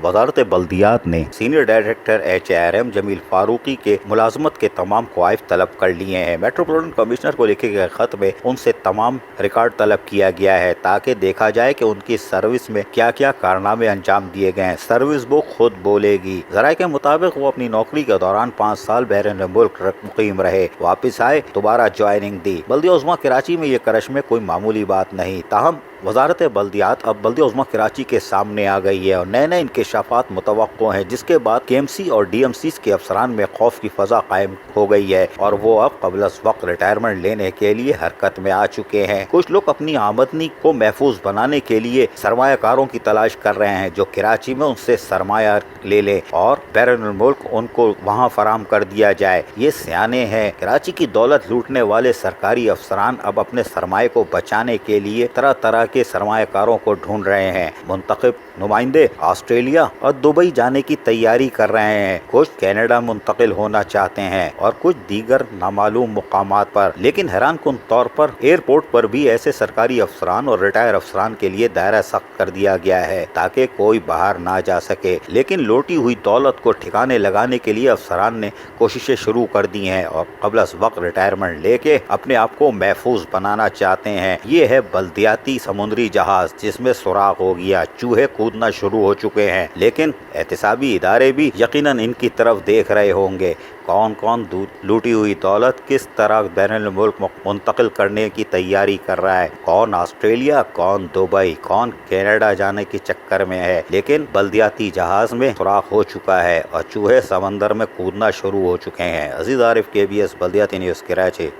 वजारत बल्दियात ने senior director HRM Jamil Farooqui के मुलाजमत के तमाम ख्वाहिश तलब कर लिए हैं। मेट्रोपॉलिटन कमिश्नर को लिखे गए खत में उनसे तमाम रिकॉर्ड तलब किया गया है ताकि देखा जाए कि उनकी सर्विस में क्या क्या कारनामे अंजाम दिए गए हैं। सर्विस बुक खुद बोलेगी। जराये के मुताबिक वो अपनी नौकरी के दौरान 5 साल बहरीन मुल्क मुकीम रहे, वापस आए, दोबारा ज्वाइनिंग दी। बल्दिया उज़्मा कराची में ये करश्मे कोई मामूली बात नहीं। ताहम वजारत बल्दियात अब बल्दिया उज़्मा कराची के सामने आ गई है और नए नए इंकशाफात मुतवक्को हैं, जिसके बाद KMC और DMCs के अफसरान में खौफ की फजा कायम हो गई है और वो अब क़ब्ल वक्त रिटायरमेंट लेने के लिए हरकत में आ चुके हैं। कुछ लोग अपनी आमदनी को महफूज बनाने के लिए सरमायाकारों की तलाश कर रहे हैं जो कराची में उनसे सरमाया ले लें और बैरून मुल्क उनको वहाँ फराम कर दिया जाए। ये सियाने हैं। कराची की दौलत लूटने वाले सरकारी अफसरान अब अपने सरमाए को बचाने के लिए तरह तरह के सरमायाकारों को ढूंढ रहे हैं। मुंतखब नुमाइंदे ऑस्ट्रेलिया और दुबई जाने की तैयारी कर रहे हैं। कुछ कनाडा मुंतकिल होना चाहते हैं और कुछ दीगर नामालूम मुकामात पर। लेकिन हैरानकुन तौर पर एयरपोर्ट पर भी ऐसे सरकारी अफसरान और रिटायर अफसरान के लिए दायरा सख्त कर दिया गया है ताकि कोई बाहर ना जा सके। लेकिन लौटी हुई दौलत को ठिकाने लगाने के लिए अफसरान ने कोशिशें शुरू कर दी हैं और क़ब्ल वक्त रिटायरमेंट लेके अपने आप को महफूज बनाना चाहते हैं। ये है बल्दियाती समुद्री जहाज जिसमें सुराख हो गया, चूहे कूदना शुरू हो चुके हैं। लेकिन एहतसाबी इदारे भी यकीनन इनकी तरफ देख रहे होंगे। कौन कौन लूटी हुई दौलत किस तरह बैरून मुल्क मुंतकिल करने की तैयारी कर रहा है, कौन ऑस्ट्रेलिया, कौन दुबई, कौन कनाडा जाने के चक्कर में है। लेकिन बल्दियाती जहाज में सुराख हो चुका है और चूहे समंदर में कूदना शुरू हो चुके हैं। अजीज आरिफ, KBS बल्दियाती न्यूज़, कराची।